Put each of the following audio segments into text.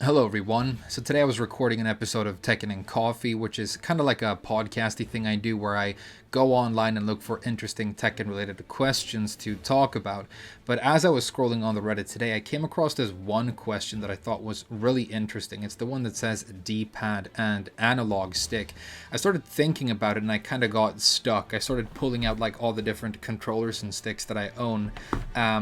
Hello, everyone. So today I was recording an episode of Tekken and Coffee, which is kind of like a podcasty thing I do where I go online and look for interesting Tekken related questions to talk about. But as I was scrolling on the Reddit today, I came across this one question that I thought was really interesting. It's the one that says D-pad and analog stick. I started thinking about it and I kind of got stuck. I started pulling out like all the different controllers and sticks that I own,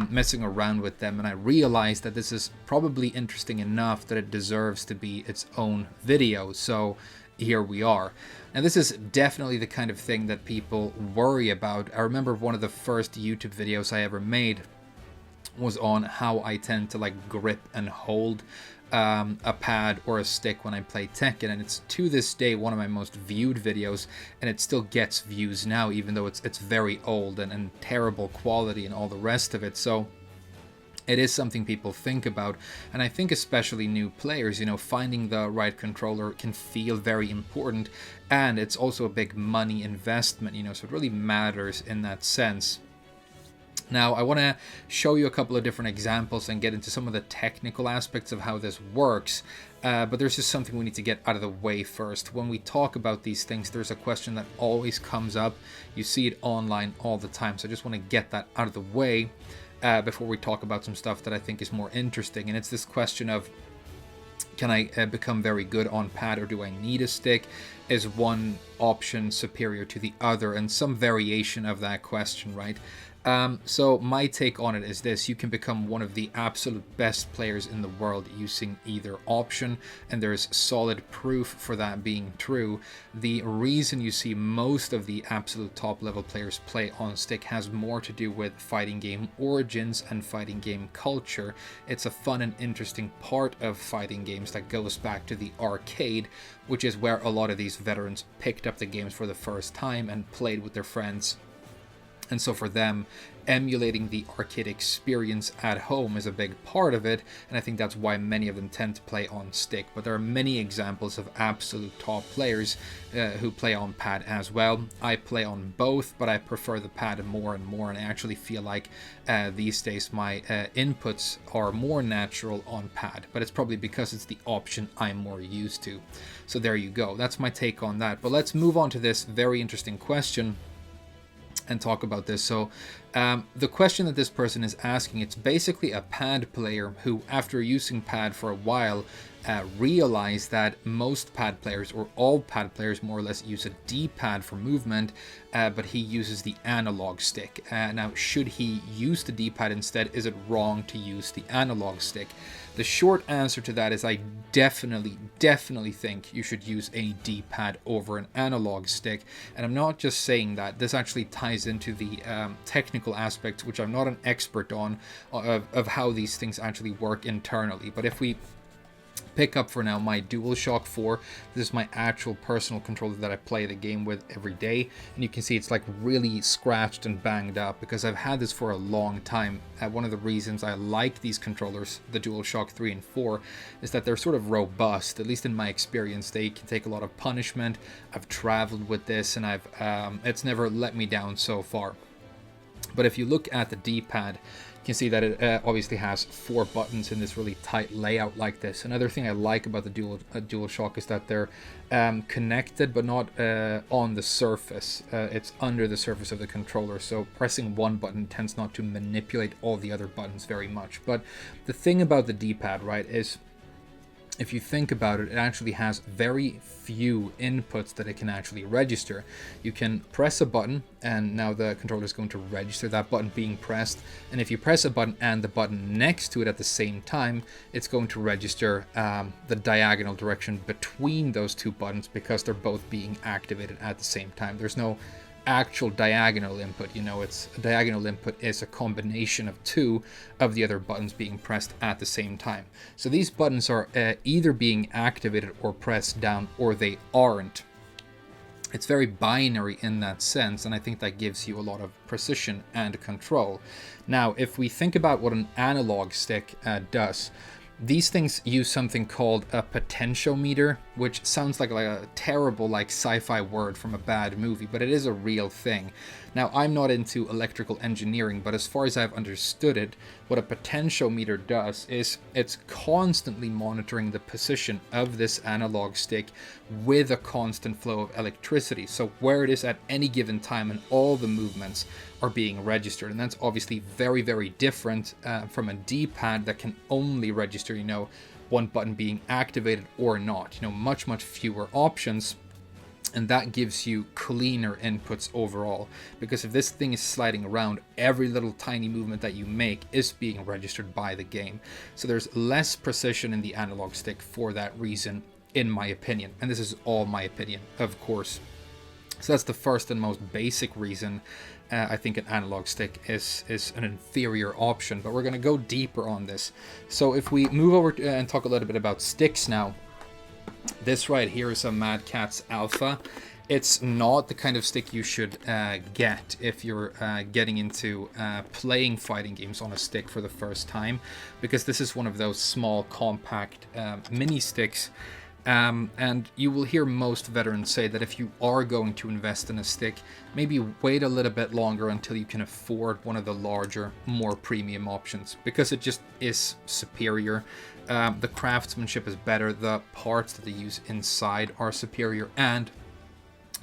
messing around with them, and I realized that this is probably interesting enough that it deserves to be its own video. So here we are. Now, this is definitely the kind of thing that people worry about. I remember one of the first YouTube videos I ever made was on how I tend to like grip and hold a pad or a stick when I play Tekken, and it's to this day one of my most viewed videos, and it still gets views now, even though it's very old and terrible quality and all the rest of it. So it is something people think about, and I think especially new players, finding the right controller can feel very important, and it's also a big money investment, so it really matters in that sense. Now, I want to show you a couple of different examples and get into some of the technical aspects of how this works, but there's just something we need to get out of the way first. When we talk about these things, there's a question that always comes up. You see it online all the time, so I just want to get that out of the way before we talk about some stuff that I think is more interesting. And it's this question of, can I become very good on pad, or do I need a stick? Is one option superior to the other? And some variation of that question, right? So my take on it is this: you can become one of the absolute best players in the world using either option, and there's solid proof for that being true. The reason you see most of the absolute top level players play on stick has more to do with fighting game origins and fighting game culture. It's a fun and interesting part of fighting games that goes back to the arcade, which is where a lot of these veterans picked up the games for the first time and played with their friends. And so for them, emulating the arcade experience at home is a big part of it, and I think that's why many of them tend to play on stick. But there are many examples of absolute top players who play on pad as well. I play on both, but I prefer the pad more and more, and I actually feel like these days my inputs are more natural on pad, but it's probably because it's the option I'm more used to. So there you go. That's my take on that. But let's move on to this very interesting question and talk about this. So the question that this person is asking, it's basically a pad player who, after using pad for a while, realized that most pad players, or all pad players more or less, use a D-pad for movement, but he uses the analog stick. Now, should he use the D-pad instead? Is it wrong to use the analog stick? The short answer to that is I definitely think you should use a D-pad over an analog stick. And I'm not just saying that. This actually ties into the technical aspects, which I'm not an expert on, of how these things actually work internally. But if we pick up for now my DualShock 4. This is my actual personal controller that I play the game with every day, and you can see it's like really scratched and banged up because I've had this for a long time. One of the reasons I like these controllers, the DualShock 3 and 4, is that they're sort of robust. At least in my experience, they can take a lot of punishment. I've traveled with this, and it's never let me down so far. But if you look at the D-pad, you can see that it obviously has 4 buttons in this really tight layout like this. Another thing I like about the DualShock is that they're connected, but not on the surface. It's under the surface of the controller, so pressing one button tends not to manipulate all the other buttons very much. But the thing about the D-pad, right, is if you think about it, it actually has very few inputs that it can actually register. You can press a button, and now the controller is going to register that button being pressed. And if you press a button and the button next to it at the same time, it's going to register the diagonal direction between those two buttons because they're both being activated at the same time. There's no actual diagonal input. It's a diagonal input is a combination of 2 of the other buttons being pressed at the same time. So these buttons are either being activated or pressed down, or they aren't. It's very binary in that sense, and I think that gives you a lot of precision and control. Now, if we think about what an analog stick does, these things use something called a potentiometer, which sounds like a terrible sci-fi word from a bad movie, but it is a real thing. Now, I'm not into electrical engineering, but as far as I've understood it, what a potentiometer does is it's constantly monitoring the position of this analog stick with a constant flow of electricity. So where it is at any given time, and all the movements are being registered. And that's obviously very, very different from a D-pad that can only register, one button being activated or not. Much, much fewer options. And that gives you cleaner inputs overall, because if this thing is sliding around, every little tiny movement that you make is being registered by the game. So there's less precision in the analog stick for that reason, in my opinion. And this is all my opinion, of course. So that's the first and most basic reason I think an analog stick is an inferior option. But we're going to go deeper on this. So if we move over and talk a little bit about sticks now. This right here is a Mad Catz Alpha. It's not the kind of stick you should get if you're getting into playing fighting games on a stick for the first time, because this is one of those small, compact mini sticks. And you will hear most veterans say that if you are going to invest in a stick, maybe wait a little bit longer until you can afford one of the larger, more premium options, because it just is superior. The craftsmanship is better, the parts that they use inside are superior, and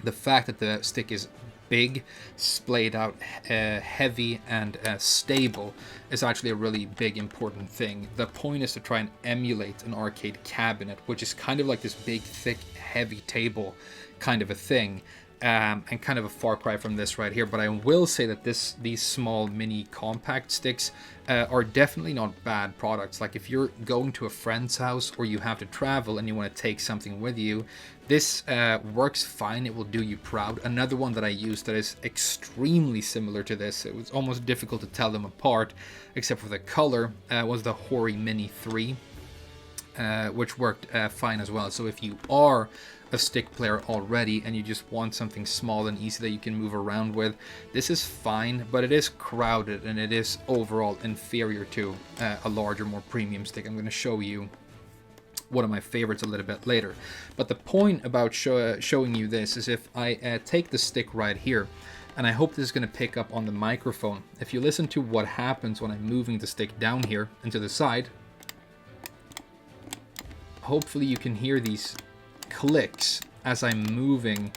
the fact that the stick is big, splayed out, heavy, and stable is actually a really big, important thing. The point is to try and emulate an arcade cabinet, which is kind of like this big, thick, heavy table kind of a thing. And kind of a far cry from this right here, but I will say that these small mini compact sticks are definitely not bad products. Like if you're going to a friend's house or you have to travel and you want to take something with you, this works fine. It will do you proud. Another one that I used that is extremely similar to this, it was almost difficult to tell them apart except for the color, was the Hori Mini 3, which worked fine as well. So if you are a stick player already and you just want something small and easy that you can move around with, this is fine, but it is crowded and it is overall inferior to a larger, more premium stick. I'm going to show you one of my favorites a little bit later. But the point about showing you this is if I take the stick right here, and I hope this is going to pick up on the microphone. If you listen to what happens when I'm moving the stick down here and to the side, hopefully you can hear these clicks as I'm moving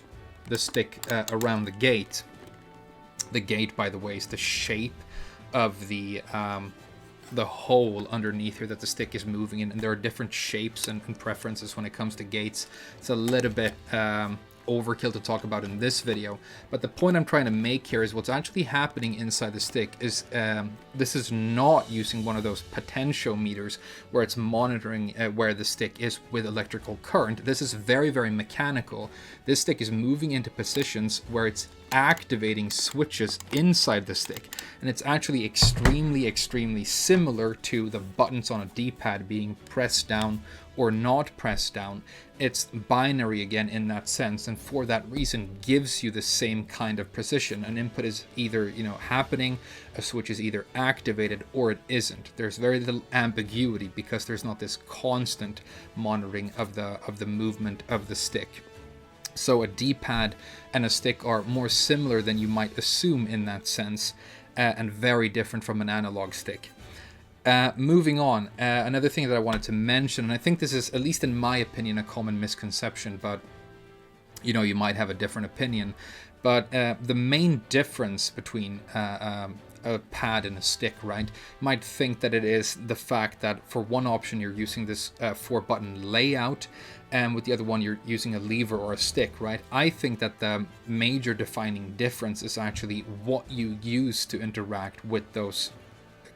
the stick around the gate. The gate, by the way, is the shape of the hole underneath here that the stick is moving in, and there are different shapes and preferences when it comes to gates. It's a little bit overkill to talk about in this video, but the point I'm trying to make here is what's actually happening inside the stick is this is not using one of those potentiometers where it's monitoring where the stick is with electrical current. This is very, very mechanical. This stick is moving into positions where it's activating switches inside the stick, and it's actually extremely, extremely similar to the buttons on a D-pad being pressed down or not pressed down. It's binary again in that sense, and for that reason gives you the same kind of precision. An input is either happening, a switch is either activated or it isn't. There's very little ambiguity because there's not this constant monitoring of the movement of the stick. So a D-pad and a stick are more similar than you might assume in that sense, and very different from an analog stick. Moving on, another thing that I wanted to mention, and I think this is, at least in my opinion, a common misconception, but you might have a different opinion, but the main difference between a pad and a stick, right? You might think that it is the fact that for one option you're using this 4-button layout, and with the other one you're using a lever or a stick, right? I think that the major defining difference is actually what you use to interact with those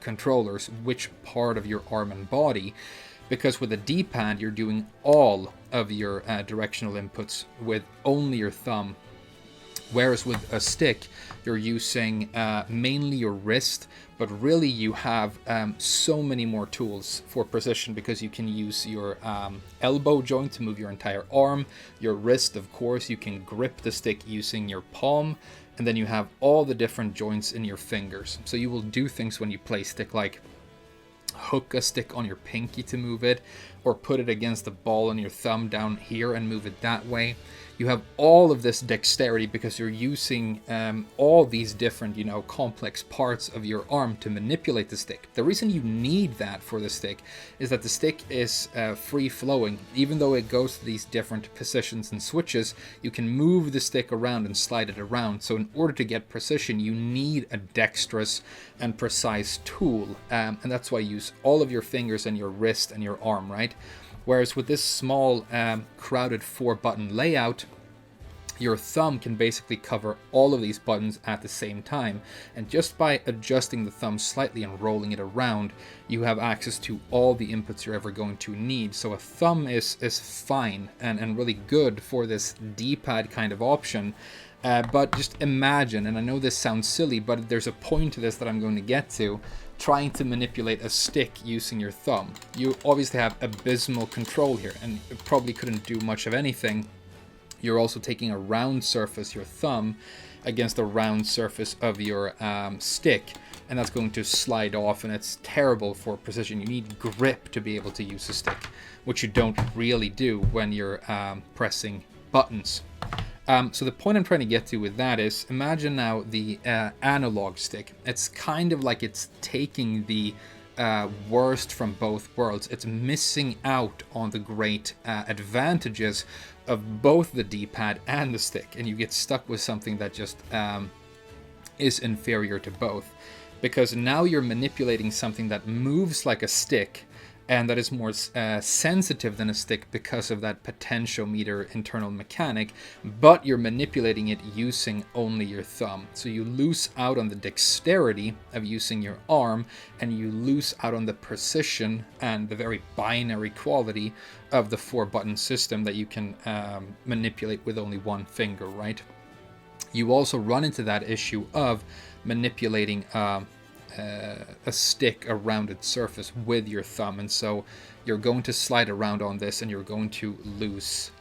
controllers, which part of your arm and body, because with a D-pad you're doing all of your directional inputs with only your thumb, whereas with a stick you're using mainly your wrist, but really you have so many more tools for precision, because you can use your elbow joint to move your entire arm, your wrist, of course, you can grip the stick using your palm, and then you have all the different joints in your fingers. So you will do things when you play stick like hook a stick on your pinky to move it, or put it against the ball on your thumb down here and move it that way. You have all of this dexterity because you're using all these different, complex parts of your arm to manipulate the stick. The reason you need that for the stick is that the stick is free flowing. Even though it goes to these different positions and switches, you can move the stick around and slide it around. So in order to get precision, you need a dexterous and precise tool. And that's why you use all of your fingers and your wrist and your arm, right? Whereas with this small crowded 4-button layout, your thumb can basically cover all of these buttons at the same time. And just by adjusting the thumb slightly and rolling it around, you have access to all the inputs you're ever going to need. So a thumb is fine and really good for this D-pad kind of option. But just imagine, and I know this sounds silly, but there's a point to this that I'm going to get to, trying to manipulate a stick using your thumb. You obviously have abysmal control here, and you probably couldn't do much of anything. You're also taking a round surface, your thumb, against a round surface of your stick, and that's going to slide off, and it's terrible for precision. You need grip to be able to use a stick, which you don't really do when you're pressing buttons. So the point I'm trying to get to with that is, imagine now the analog stick. It's kind of like it's taking the worst from both worlds. It's missing out on the great advantages of both the D-pad and the stick, and you get stuck with something that just is inferior to both. Because now you're manipulating something that moves like a stick, and that is more sensitive than a stick because of that potentiometer internal mechanic, but you're manipulating it using only your thumb. So you lose out on the dexterity of using your arm, and you lose out on the precision and the very binary quality of the 4-button system that you can manipulate with only one finger, right? You also run into that issue of manipulating a stick, a rounded surface with your thumb, and so you're going to slide around on this and you're going to lose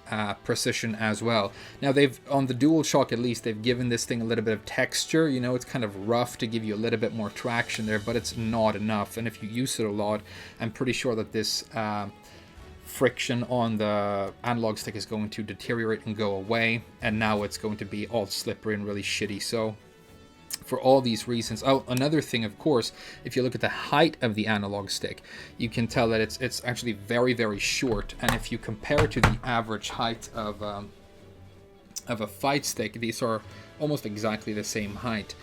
precision as well. Now they've, on the DualShock at least, they've given this thing a little bit of texture. It's kind of rough to give you a little bit more traction there, but it's not enough. And if you use it a lot, I'm pretty sure that this friction on the analog stick is going to deteriorate and go away, and now it's going to be all slippery and really shitty. So for all these reasons. Oh, another thing, of course, if you look at the height of the analog stick, you can tell that it's actually very, very short. And if you compare it to the average height of a fight stick, these are almost exactly the same height.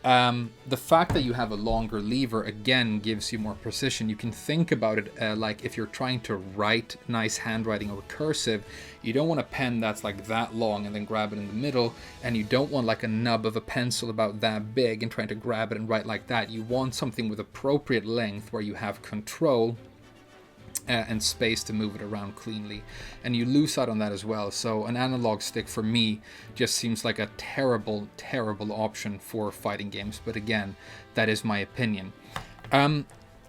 The fact that you have a longer lever, again, gives you more precision. You can think about it like if you're trying to write nice handwriting or cursive, you don't want a pen that's like that long and then grab it in the middle, and you don't want like a nub of a pencil about that big and trying to grab it and write like that. You want something with appropriate length where you have control and space to move it around cleanly, and you lose out on that as well. So an analog stick for me just seems like a terrible option for fighting games, but again, that is my opinion.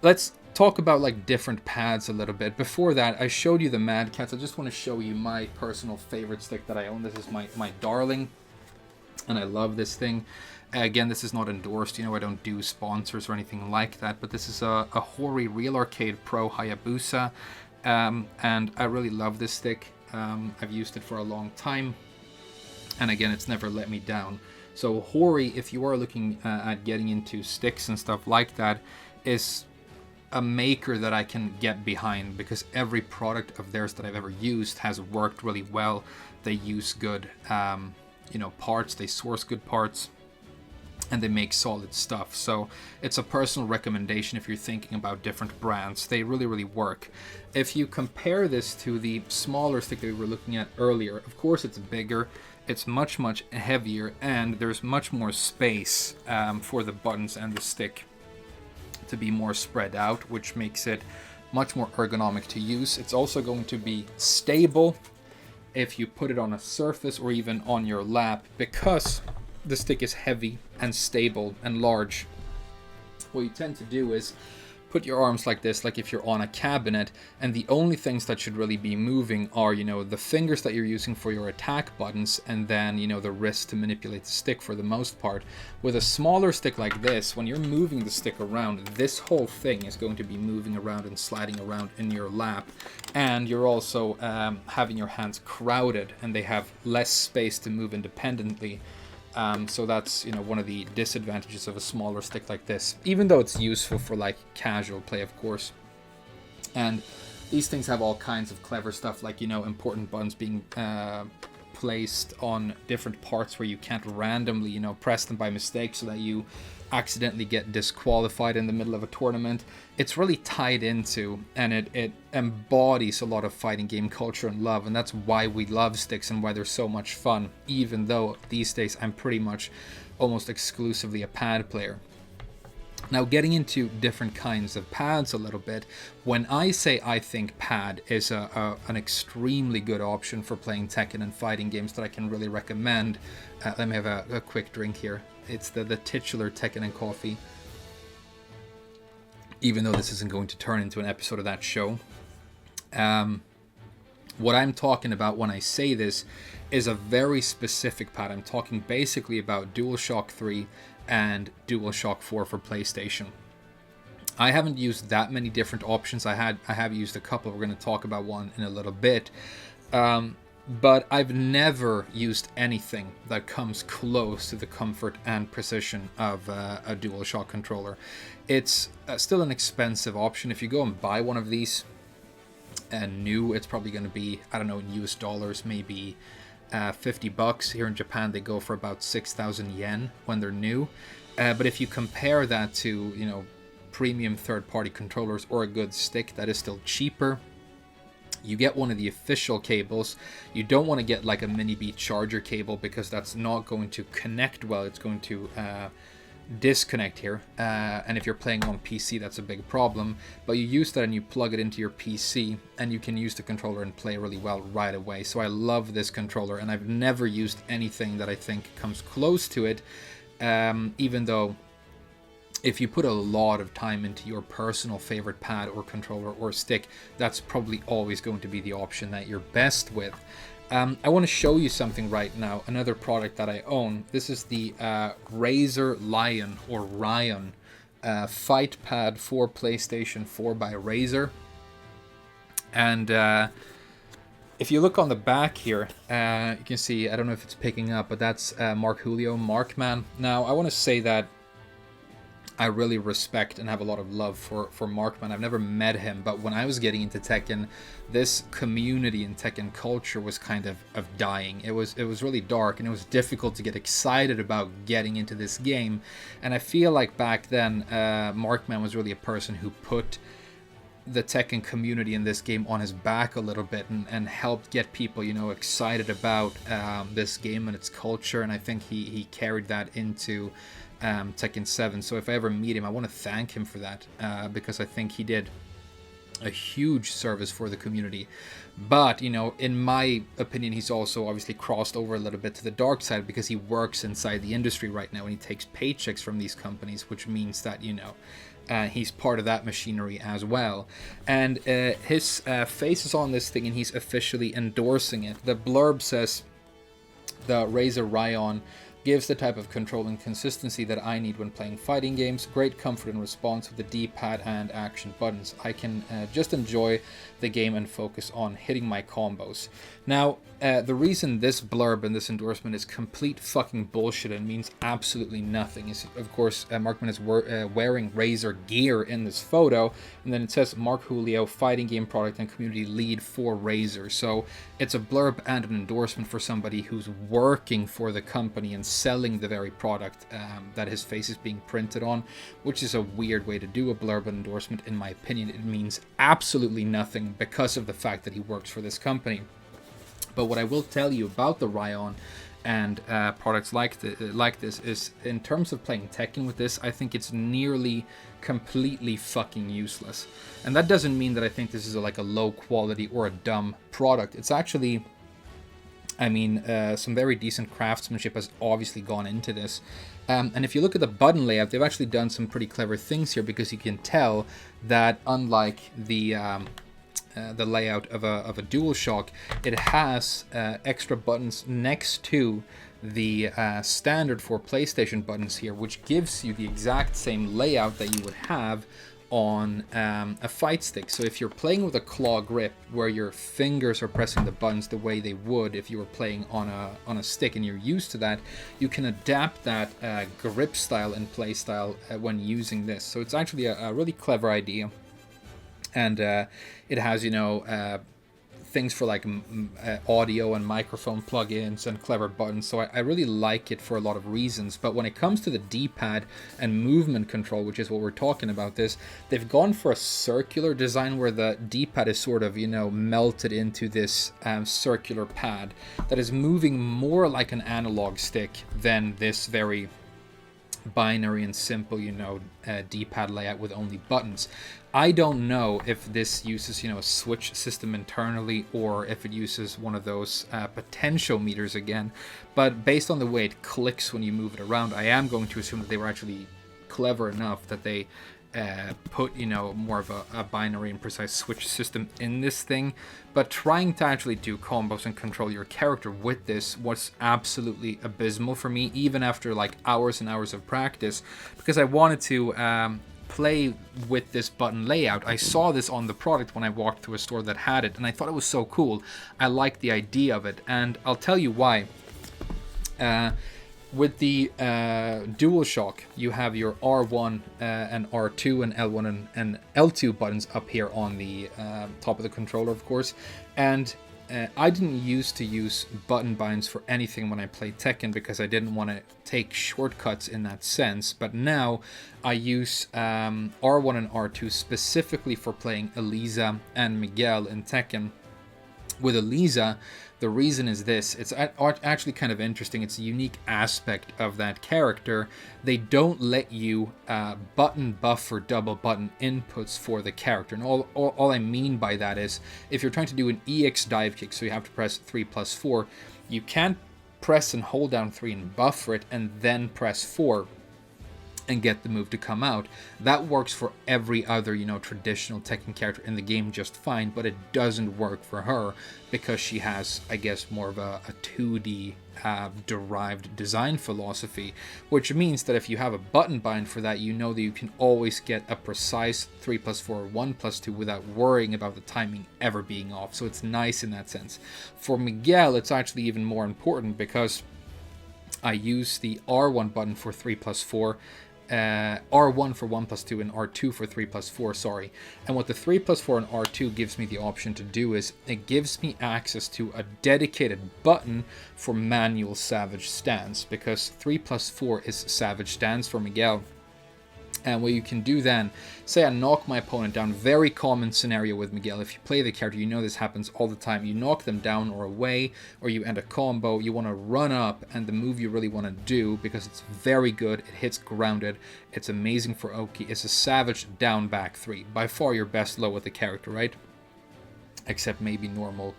Let's talk about like different pads a little bit. Before that, I showed you the Mad Catz. I just want to show you my personal favorite stick that I own. This is my darling, and I love this thing. Again, this is not endorsed, I don't do sponsors or anything like that, but this is a Hori Real Arcade Pro Hayabusa, and I really love this stick. I've used it for a long time, and again, it's never let me down. So Hori, if you are looking at getting into sticks and stuff like that, is a maker that I can get behind, because every product of theirs that I've ever used has worked really well. They use good parts, they source good parts, and they make solid stuff. So it's a personal recommendation if you're thinking about different brands. They really work. If you compare this to the smaller stick that we were looking at earlier, of course it's bigger, it's much heavier, and there's much more space for the buttons and the stick to be more spread out, which makes it much more ergonomic to use. It's also going to be stable if you put it on a surface or even on your lap, because the stick is heavy and stable and large. What you tend to do is put your arms like this, like if you're on a cabinet, and the only things that should really be moving are, the fingers that you're using for your attack buttons, and then, the wrist to manipulate the stick for the most part. With a smaller stick like this, when you're moving the stick around, this whole thing is going to be moving around and sliding around in your lap, and you're also having your hands crowded, and they have less space to move independently. So that's, one of the disadvantages of a smaller stick like this, even though it's useful for like casual play, of course. And these things have all kinds of clever stuff, like, important buttons being placed on different parts where you can't randomly, press them by mistake so that you accidentally get disqualified in the middle of a tournament. It's really tied into, and it embodies a lot of fighting game culture and love, and that's why we love sticks and why they're so much fun, even though these days I'm pretty much almost exclusively a pad player. Now, getting into different kinds of pads a little bit, when I say I think pad is an extremely good option for playing Tekken and fighting games that I can really recommend, let me have a quick drink here. It's the titular Tekken and Coffee, even though this isn't going to turn into an episode of that show. What I'm talking about when I say this is a very specific pad. I'm talking basically about DualShock 3 and DualShock 4 for PlayStation. I haven't used that many different options. I have used a couple. We're going to talk about one in a little bit. But I've never used anything that comes close to the comfort and precision of a DualShock controller. It's still an expensive option. If you go and buy one of these new, it's probably going to be, I don't know, in US dollars, maybe $50. Here in Japan, they go for about 6,000 yen when they're new. But if you compare that to, premium third-party controllers or a good stick, that is still cheaper. You get one of the official cables. You don't want to get like a mini-B charger cable because that's not going to connect well. It's going to disconnect here. And if you're playing on PC, that's a big problem. But you use that and you plug it into your PC and you can use the controller and play really well right away. So I love this controller, and I've never used anything that I think comes close to it, even though if you put a lot of time into your personal favorite pad or controller or stick, that's probably always going to be the option that you're best with. I want to show you something right now, another product that I own. This is the Razer Lion or Ryan fight pad for PlayStation 4 by Razer. And if you look on the back here, you can see, I don't know if it's picking up, but that's Mark Julio, Markman. Now, I want to say that I really respect and have a lot of love for Markman. I've never met him, but when I was getting into Tekken, this community in Tekken culture was kind of dying. It was really dark, and it was difficult to get excited about getting into this game. And I feel like back then, Markman was really a person who put the Tekken community in this game on his back a little bit and helped get people, excited about this game and its culture. And I think he carried that into Tekken 7. So if I ever meet him, I want to thank him for that, because I think he did a huge service for the community. But, in my opinion, he's also obviously crossed over a little bit to the dark side because he works inside the industry right now and he takes paychecks from these companies, which means that, he's part of that machinery as well. And his face is on this thing and he's officially endorsing it. The blurb says, the Razer Ryan gives the type of control and consistency that I need when playing fighting games. Great comfort and response with the D-pad and action buttons. I can just enjoy the game and focus on hitting my combos. Now, the reason this blurb and this endorsement is complete fucking bullshit and means absolutely nothing is, of course, Markman is wearing Razer gear in this photo, and then it says Mark Julio, fighting game product and community lead for Razer. So it's a blurb and an endorsement for somebody who's working for the company and selling the very product that his face is being printed on, which is a weird way to do a blurb and endorsement. In my opinion, it means absolutely nothing because of the fact that he works for this company. But what I will tell you about the Ryan and products like this is, in terms of playing Tekken with this, I think it's nearly completely fucking useless. And that doesn't mean that I think this is like a low quality or a dumb product. It's actually I mean, some very decent craftsmanship has obviously gone into this. And if you look at the button layout, they've actually done some pretty clever things here, because you can tell that unlike the layout of a DualShock, it has extra buttons next to the standard for PlayStation buttons here, which gives you the exact same layout that you would have on a fight stick. So if you're playing with a claw grip, where your fingers are pressing the buttons the way they would if you were playing on a stick, and you're used to that, you can adapt that grip style and play style when using this. So it's actually a really clever idea. And it has, things for like audio and microphone plugins and clever buttons. So I really like it for a lot of reasons. But when it comes to the D-pad and movement control, which is what we're talking about, they've gone for a circular design where the D-pad is sort of, melted into this circular pad that is moving more like an analog stick than this very binary and simple, D-pad layout with only buttons. I don't know if this uses, a switch system internally, or if it uses one of those potential meters again. But based on the way it clicks when you move it around, I am going to assume that they were actually clever enough that they put, more of a binary and precise switch system in this thing. But trying to actually do combos and control your character with this was absolutely abysmal for me, even after like hours and hours of practice, because I wanted to play with this button layout. I saw this on the product when I walked to a store that had it, and I thought it was so cool. I liked the idea of it, and I'll tell you why. With the DualShock, you have your R1 and R2 and L1 and L2 buttons up here on the top of the controller, of course. And I didn't used to use button binds for anything when I played Tekken, because I didn't want to take shortcuts in that sense. But now I use R1 and R2 specifically for playing Elisa and Miguel in Tekken. With Elisa, the reason is this: it's actually kind of interesting. It's a unique aspect of that character. They don't let you button buff or double button inputs for the character. And all I mean by that is, if you're trying to do an EX dive kick, so you have to press 3+4, you can't press and hold down 3 and buffer it and then press 4 and get the move to come out. That works for every other, traditional Tekken character in the game just fine, but it doesn't work for her because she has, I guess, more of a 2D derived design philosophy, which means that if you have a button bind for that, you know that you can always get a precise 3+4 or 1+2 without worrying about the timing ever being off. So it's nice in that sense. For Miguel, it's actually even more important, because I use the R1 button for 3+4, R1 for 1+2, and R2 for 3+4, sorry. And what the 3+4 and R2 gives me the option to do is, it gives me access to a dedicated button for manual Savage stance, because 3+4 is Savage stance for Miguel. And what you can do then, say I knock my opponent down, very common scenario with Miguel. If you play the character, you know this happens all the time. You knock them down or away, or you end a combo, you want to run up, and the move you really want to do, because it's very good, it hits grounded, it's amazing for Oki, it's a Savage down back 3. By far your best low with the character, right? Except maybe normal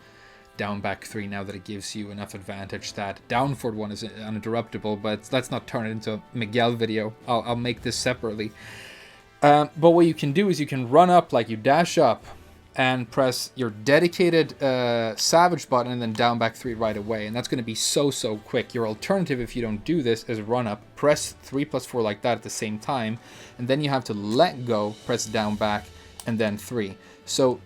down back 3, now that it gives you enough advantage. That down forward one is uninterruptible, but let's not turn it into a Miguel video. I'll make this separately. But what you can do is you can run up, like you dash up and press your dedicated Savage button and then down back 3 right away, and that's going to be so quick. Your alternative, if you don't do this, is run up, press 3+4 like that at the same time, and then you have to let go, press down back, and then 3. So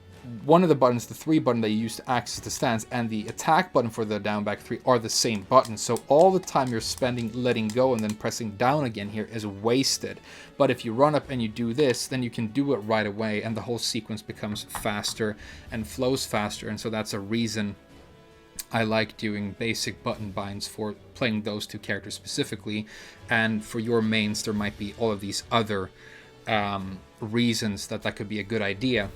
one of the buttons, the 3 button that you use to access the stance, and the attack button for the down back 3 are the same button. So all the time you're spending letting go and then pressing down again here is wasted. But if you run up and you do this, then you can do it right away, and the whole sequence becomes faster and flows faster. And so that's a reason I like doing basic button binds for playing those two characters specifically. And for your mains, there might be all of these other reasons that could be a good idea.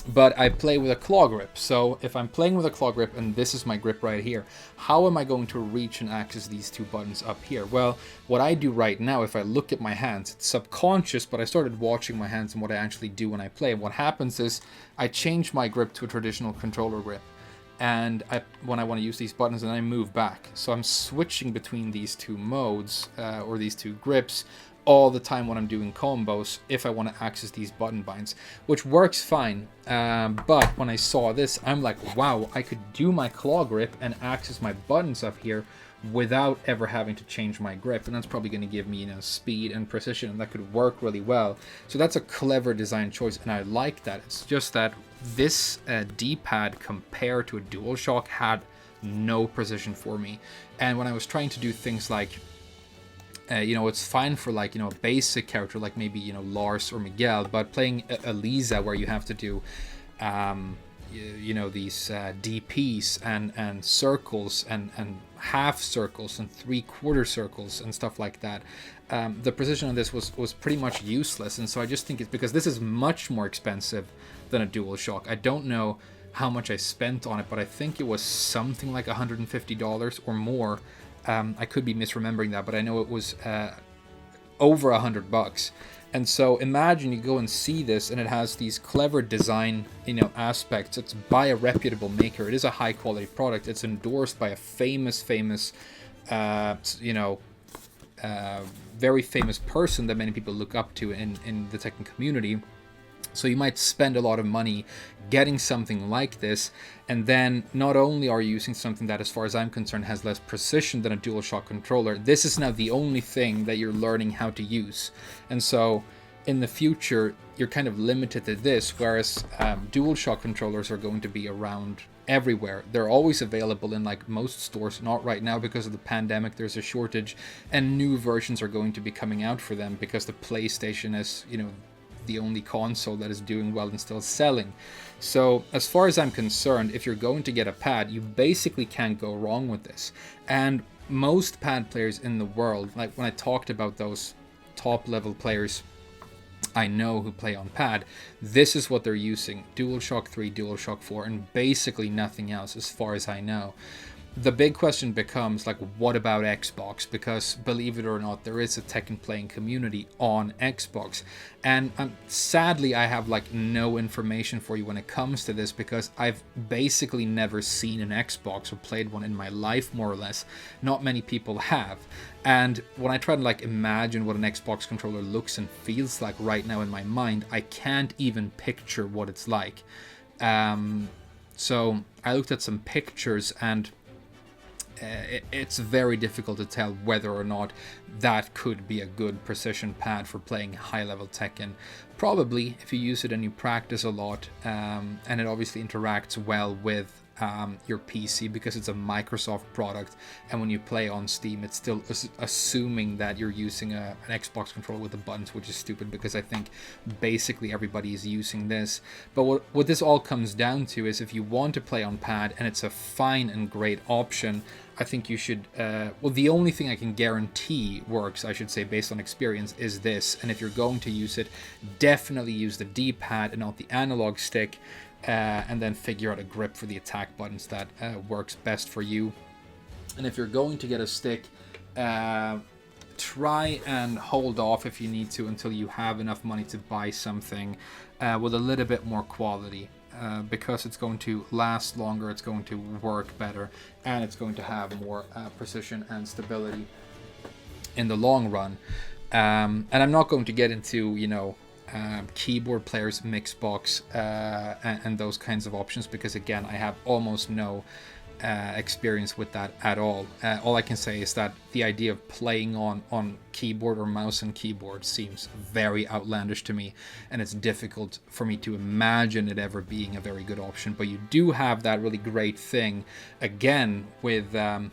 But I play with a claw grip, so if I'm playing with a claw grip and this is my grip right here, how am I going to reach and access these two buttons up here? Well, what I do right now, if I look at my hands, it's subconscious, but I started watching my hands and what I actually do when I play. What happens is I change my grip to a traditional controller grip, and when I want to use these buttons, and I move back. So I'm switching between these two modes, or these two grips, all the time when I'm doing combos, if I want to access these button binds, which works fine. But when I saw this, I'm like, wow, I could do my claw grip and access my buttons up here without ever having to change my grip, and that's probably going to give me, speed and precision, and that could work really well. So that's a clever design choice, and I like that. It's just that this D-pad compared to a DualShock had no precision for me, and when I was trying to do things like it's fine for like a basic character like maybe Lars or Miguel, but playing Elisa where you have to do these DPs and circles and half circles and 3/4 circles and stuff like that, the precision on this was pretty much useless. And so I just think it's because this is much more expensive than a DualShock. I don't know how much I spent on it, but I think it was something like $150 or more. I could be misremembering that, but I know it was over $100. And so imagine you go and see this, and it has these clever design, aspects. It's by a reputable maker. It is a high quality product. It's endorsed by a famous, very famous person that many people look up to in the Tekken community. So you might spend a lot of money getting something like this, and then not only are you using something that, as far as I'm concerned, has less precision than a DualShock controller, this is now the only thing that you're learning how to use. And so in the future, you're kind of limited to this, whereas DualShock controllers are going to be around everywhere. They're always available in like most stores, not right now because of the pandemic. There's a shortage, and new versions are going to be coming out for them because the PlayStation is, the only console that is doing well and still selling. So as far as I'm concerned, if you're going to get a pad, you basically can't go wrong with this. And most pad players in the world, like when I talked about those top level players I know who play on pad, this is what they're using: DualShock 3, DualShock 4, and basically nothing else as far as I know. The big question becomes, like, what about Xbox? Because believe it or not, there is a Tekken playing community on Xbox, and sadly I have like no information for you when it comes to this, because I've basically never seen an Xbox or played one in my life, more or less. Not many people have. And when I try to like imagine what an Xbox controller looks and feels like right now in my mind, I can't even picture what it's like. So I looked at some pictures, and it's very difficult to tell whether or not that could be a good precision pad for playing high-level Tekken. Probably, if you use it and you practice a lot, and it obviously interacts well with your PC, because it's a Microsoft product, and when you play on Steam, it's still assuming that you're using an Xbox controller with the buttons, which is stupid, because I think basically everybody is using this. But what this all comes down to is, if you want to play on pad and it's a fine and great option, I think you should, the only thing I can guarantee works, I should say, based on experience, is this. And if you're going to use it, definitely use the D-pad and not the analog stick, and then figure out a grip for the attack buttons that works best for you. And if you're going to get a stick, try and hold off if you need to until you have enough money to buy something with a little bit more quality. Because it's going to last longer, it's going to work better, and it's going to have more precision and stability in the long run. And I'm not going to get into, keyboard players, Mixbox, and those kinds of options, because again, I have almost no experience with that at all. All I can say is that the idea of playing on keyboard or mouse and keyboard seems very outlandish to me, and it's difficult for me to imagine it ever being a very good option. But you do have that really great thing again with a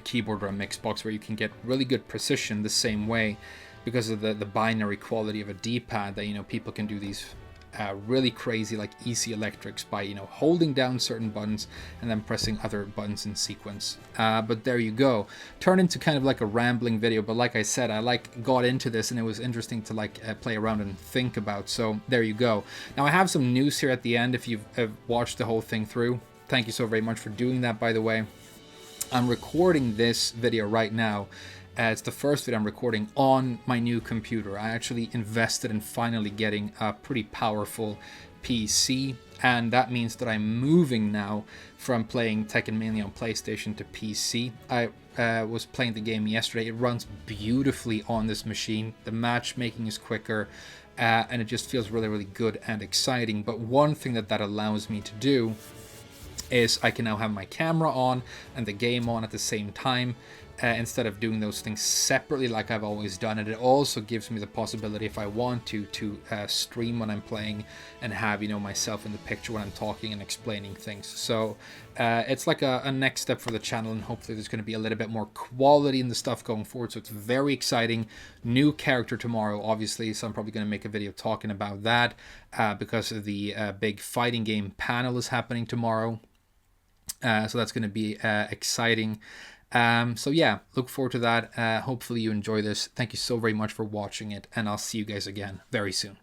keyboard or a Mixbox, where you can get really good precision the same way, because of the binary quality of a D-pad, that people can do these really crazy, like easy electrics by holding down certain buttons and then pressing other buttons in sequence. But there you go. Turned into kind of like a rambling video, but like I said, I got into this and it was interesting to play around and think about. So there you go. Now I have some news here at the end. If you've watched the whole thing through, thank you so very much for doing that, by the way. I'm recording this video right now, It's the first video I'm recording on my new computer. I actually invested in finally getting a pretty powerful PC, and that means that I'm moving now from playing Tekken mainly on PlayStation to PC. I was playing the game yesterday. It runs beautifully on this machine. The matchmaking is quicker, and it just feels really, really good and exciting. But one thing that allows me to do is I can now have my camera on and the game on at the same time, instead of doing those things separately like I've always done. And it also gives me the possibility, if I want to stream when I'm playing and have, you know, myself in the picture when I'm talking and explaining things. So it's like a next step for the channel, and hopefully there's going to be a little bit more quality in the stuff going forward. So it's very exciting. New character tomorrow, obviously, so I'm probably going to make a video talking about that, because of the big fighting game panel is happening tomorrow. So that's going to be exciting. So yeah, look forward to that. Hopefully you enjoy this. Thank you so very much for watching it, and I'll see you guys again very soon.